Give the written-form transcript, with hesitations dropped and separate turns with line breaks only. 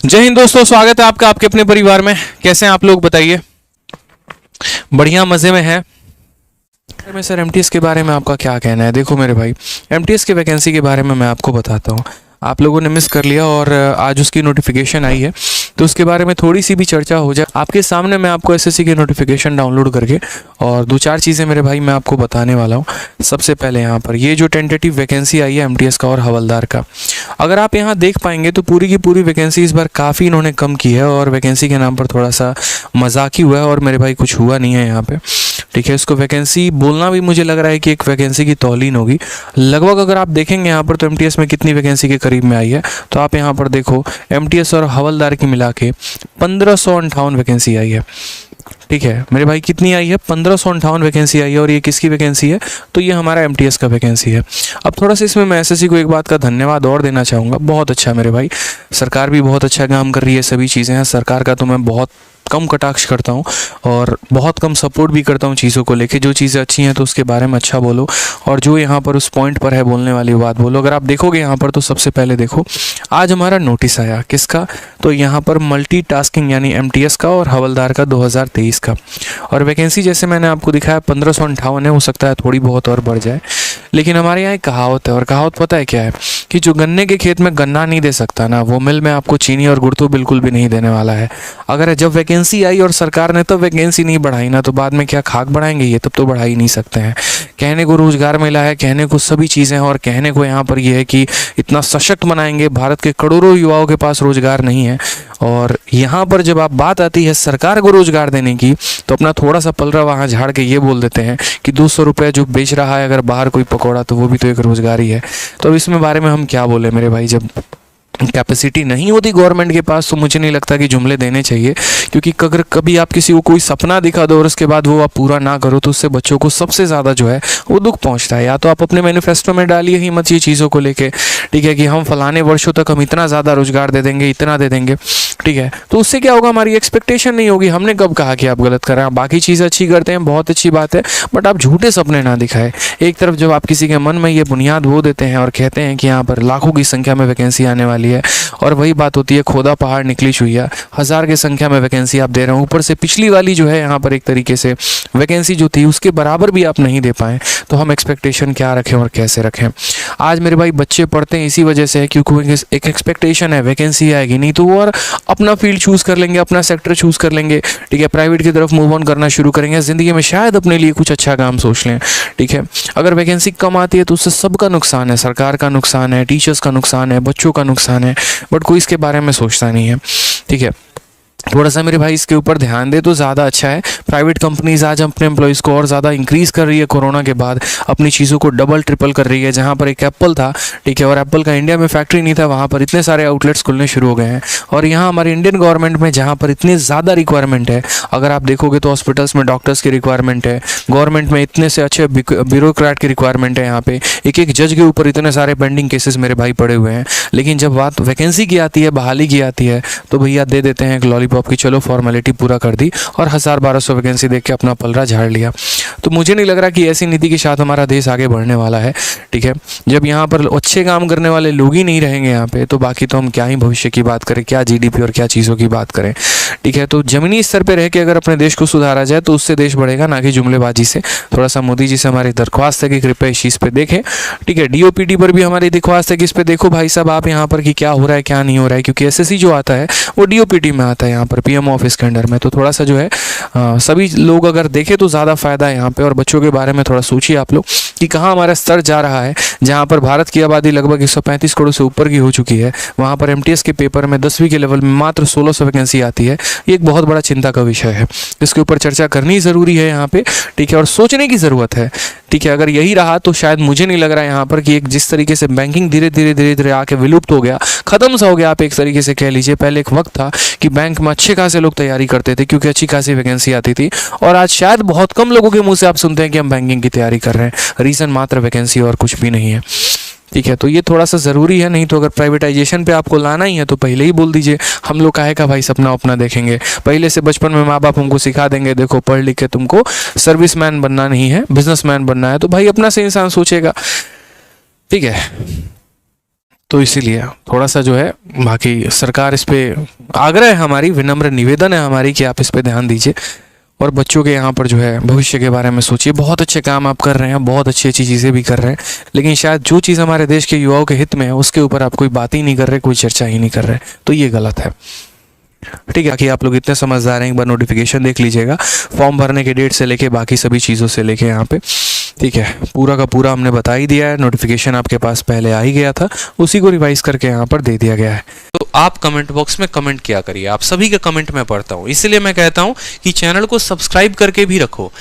जय हिंद दोस्तों, स्वागत है आपका आपके अपने परिवार में। कैसे हैं आप लोग, बताइए। बढ़िया, मजे में है। मैं सर एमटीएस के बारे में आपका क्या कहना है? देखो मेरे भाई, एमटीएस के वैकेंसी के बारे में मैं आपको बताता हूँ। आप लोगों ने मिस कर लिया और आज उसकी नोटिफिकेशन आई है, तो उसके बारे में थोड़ी सी भी चर्चा हो जाए। आपके सामने मैं आपको एसएससी की नोटिफिकेशन डाउनलोड करके और दो चार चीज़ें मेरे भाई मैं आपको बताने वाला हूँ। सबसे पहले यहाँ पर ये जो टेंटेटिव वैकेंसी आई है एमटीएस का और हवलदार का, अगर आप यहाँ देख पाएंगे तो पूरी की पूरी वैकेंसी इस बार काफ़ी इन्होंने कम की है और वैकेंसी के नाम पर थोड़ा सा मजाक ही हुआ है और मेरे भाई कुछ हुआ नहीं है यहाँ पे। ठीक है, इसको वैकेंसी बोलना भी मुझे लग रहा है कि एक वैकेंसी की तौलीन होगी। लगभग अगर आप देखेंगे यहाँ पर तो एमटीएस में कितनी वैकेंसी के करीब में आई है, तो आप यहाँ पर देखो एमटीएस और हवलदार की मिला के 1558 वैकेंसी आई है। ठीक है मेरे भाई, कितनी आई है? 1558 वैकेंसी आई है। और ये किसकी वैकेंसी है? तो ये हमारा एमटीएस का वैकेंसी है। अब थोड़ा सा इसमें मैं एसएससी को एक बात का धन्यवाद और देना चाहूँगा। बहुत अच्छा मेरे भाई, सरकार भी बहुत अच्छा काम कर रही है, सभी चीज़ें हैं। सरकार का तो मैं बहुत कम कटाक्ष करता हूँ और बहुत कम सपोर्ट भी करता हूँ चीज़ों को लेके। जो चीज़ें अच्छी हैं तो उसके बारे में अच्छा बोलो, और जो यहाँ पर उस पॉइंट पर है बोलने वाली बात बोलो। अगर आप देखोगे यहाँ पर तो सबसे पहले देखो आज हमारा नोटिस आया किसका, तो यहाँ पर मल्टीटास्किंग यानी एमटीएस का और हवलदार का 2023 का। और वैकेंसी जैसे मैंने आपको दिखाया 1558 है, हो सकता है थोड़ी बहुत और बढ़ जाए। लेकिन हमारे यहाँ एक कहावत है, और कहावत पता है क्या है? कि जो गन्ने के खेत में गन्ना नहीं दे सकता ना, वो मिल में आपको चीनी और गुड़ तो बिल्कुल भी नहीं देने वाला है। अगर जब वैकेंसी आई और सरकार ने तब वैकेंसी नहीं बढ़ाई ना, तो बाद में क्या खाक बढ़ाएंगे? ये तब तो बढ़ा ही नहीं सकते हैं। कहने को रोजगार मिला है, कहने को सभी चीज़ें हैं, और कहने को यहाँ पर यह है कि इतना सशक्त बनाएंगे, भारत के करोड़ों युवाओं के पास रोजगार नहीं है। और यहाँ पर जब आप बात आती है सरकार को रोजगार देने की, तो अपना थोड़ा सा पलरा वहाँ झाड़ के ये बोल देते हैं कि 200 रुपये जो बेच रहा है अगर बाहर कोई पकौड़ा, तो वो भी तो एक रोजगार ही है। तो अब इसमें बारे में हम क्या बोले मेरे भाई? जब कैपेसिटी नहीं होती गवर्नमेंट के पास, तो मुझे नहीं लगता कि जुमले देने चाहिए। क्योंकि अगर कभी आप किसी को कोई सपना दिखा दो और उसके बाद वो आप पूरा ना करो, तो उससे बच्चों को सबसे ज़्यादा जो है वो दुख पहुंचता है। या तो आप अपने मैनिफेस्टो में डालिए ही मत ये चीज़ों को लेके, ठीक है, कि हम फलाने वर्षों तक हम इतना ज़्यादा रोजगार दे देंगे, इतना दे देंगे। ठीक है, तो उससे क्या होगा? हमारी एक्सपेक्टेशन नहीं होगी। हमने कब कहा कि आप गलत कर रहे हैं? बाकी चीज़ें अच्छी करते हैं, बहुत अच्छी बात है, बट आप झूठे सपने ना दिखाए। एक तरफ जब आप किसी के मन में ये बुनियाद वो देते हैं और कहते हैं कि यहाँ पर लाखों की संख्या में वैकेंसी आने वाली है, और वही बात होती है खोदा पहाड़ निकली चुहिया, 1000 की संख्या में वैकेंसी आप दे रहे हो, ऊपर से पिछली वाली जो है यहाँ पर एक तरीके से वैकेंसी जो थी उसके बराबर भी आप नहीं दे पाए, तो हम एक्सपेक्टेशन क्या रखें और कैसे रखें? आज मेरे भाई बच्चे पढ़ते हैं इसी वजह से है क्योंकि एक एक्सपेक्टेशन है वैकेंसी आएगी, नहीं तो वो और अपना फील्ड चूज़ कर लेंगे, अपना सेक्टर चूज़ कर लेंगे। ठीक है, प्राइवेट की तरफ मूव ऑन करना शुरू करेंगे, ज़िंदगी में शायद अपने लिए कुछ अच्छा काम सोच लें। ठीक है, अगर वैकेंसी कम आती है तो उससे सबका नुकसान है, सरकार का नुकसान है, टीचर्स का नुकसान है, बच्चों का नुकसान है, बट कोई इसके बारे में सोचता नहीं है। ठीक है, थोड़ा सा मेरे भाई इसके ऊपर ध्यान दे तो ज़्यादा अच्छा है। प्राइवेट कंपनीज आज अपने एम्प्लॉयज़ को और ज़्यादा इंक्रीज़ कर रही है, कोरोना के बाद अपनी चीज़ों को डबल ट्रिपल कर रही है। जहाँ पर एक एप्पल था, ठीक है, और एप्पल का इंडिया में फैक्ट्री नहीं था, वहाँ पर इतने सारे आउटलेट्स खुलने शुरू हो गए हैं। और यहाँ हमारे इंडियन गवर्नमेंट में जहाँ पर इतनी ज़्यादा रिक्वायरमेंट है, अगर आप देखोगे तो हॉस्पिटल्स में डॉक्टर्स की रिक्वायरमेंट है, गवर्नमेंट में इतने से अच्छे ब्यूरोक्रेट की रिक्वायरमेंट है। यहाँ पे एक एक जज के ऊपर इतने सारे पेंडिंग केसेस मेरे भाई पड़े हुए हैं। लेकिन जब बात वैकेंसी की आती है, बहाली की आती है, तो भैया दे देते हैं एक लॉलीपॉप की, चलो फॉर्मेलिटी पूरा कर दी और 1000-1200 वैकेंसी देख के अपना पलरा झाड़ लिया। तो मुझे नहीं लग रहा कि ऐसी नीति के साथ हमारा देश आगे बढ़ने वाला है। ठीक है, जब यहाँ पर अच्छे काम करने वाले लोग ही नहीं रहेंगे यहाँ पे, तो बाकी तो हम क्या ही भविष्य की बात करें, क्या जीडीपी और क्या चीज़ों की बात करें। ठीक है, तो जमीनी स्तर पे रह के अगर अपने देश को सुधारा जाए तो उससे देश बढ़ेगा, ना कि जुमलेबाजी से। थोड़ा सा मोदी जी से हमारी दरख्वास्त है कि कृपया इस चीज़ पे देखें। ठीक है, डीओपीटी पर भी हमारी दरख्वास्त है कि इस पे देखो भाई साहब आप यहाँ पर कि क्या हो रहा है क्या नहीं हो रहा है, क्योंकि एसएससी जो आता है वो डीओपीटी में आता है, यहाँ पर पीएम ऑफिस के अंडर में। तो थोड़ा सा जो है सभी लोग अगर देखें तो ज़्यादा फायदा है यहाँ पे। और बच्चों के बारे में थोड़ा सोचिए आप लोग कि कहाँ हमारा स्तर जा रहा है। जहाँ पर भारत की आबादी लगभग 135 करोड़ से ऊपर की हो चुकी है, वहाँ पर एमटीएस के पेपर में 10वीं के लेवल में मात्र 1600 वैकेंसी आती है। ये एक बहुत बड़ा चिंता का विषय है, इसके ऊपर चर्चा करनी ज़रूरी है यहाँ पे। ठीक है, और सोचने की ज़रूरत है। ठीक है, अगर यही रहा तो शायद मुझे नहीं लग रहा है यहाँ पर कि एक जिस तरीके से बैंकिंग धीरे धीरे आके विलुप्त हो गया, ख़त्म सा हो गया, आप एक तरीके से कह लीजिए। पहले एक वक्त था कि बैंक में अच्छे खासे लोग तैयारी करते थे क्योंकि अच्छी खासी वैकेंसी आती थी, और आज शायद बहुत कम लोगों के मुंह से आप सुनते हैं कि हम बैंकिंग की तैयारी कर रहे हैं। रीज़न मात्र वैकेंसी और कुछ भी नहीं है। ठीक है, तो ये थोड़ा सा ज़रूरी है। नहीं तो अगर प्राइवेटाइजेशन पे आपको लाना ही है तो पहले ही बोल दीजिए। हम लोग काहे का भाई सपना अपना देखेंगे? पहले से बचपन में माँ बाप हमको सिखा देंगे, देखो पढ़ लिख के तुमको सर्विसमैन बनना नहीं है, बिजनेसमैन बनना है, तो भाई अपना से इंसान सोचेगा। ठीक है, तो इसीलिए थोड़ा सा जो है, बाकी सरकार इस पे आग्रह है हमारी, विनम्र निवेदन है हमारी कि आप इस पे ध्यान दीजिए और बच्चों के यहाँ पर जो है भविष्य के बारे में सोचिए। बहुत अच्छे काम आप कर रहे हैं, बहुत अच्छी अच्छी चीज़ें भी कर रहे हैं, लेकिन शायद जो चीज़ हमारे देश के युवाओं के हित में है उसके ऊपर आप कोई बात ही नहीं कर रहे, कोई चर्चा ही नहीं कर रहे, तो ये गलत है। ठीक है, बाकी आप लोग इतने समझदार हैं, एक बार नोटिफिकेशन देख लीजिएगा, फॉर्म भरने के डेट से लेके बाकी सभी चीज़ों से लेके यहाँ पे। ठीक है, पूरा का पूरा हमने बता ही दिया है, नोटिफिकेशन आपके पास पहले आ ही गया था, उसी को रिवाइज करके यहाँ पर दे दिया गया है। तो आप कमेंट बॉक्स में कमेंट किया करिए, आप सभी के कमेंट मैं पढ़ता हूँ, इसलिए मैं कहता हूँ कि चैनल को सब्सक्राइब करके भी रखो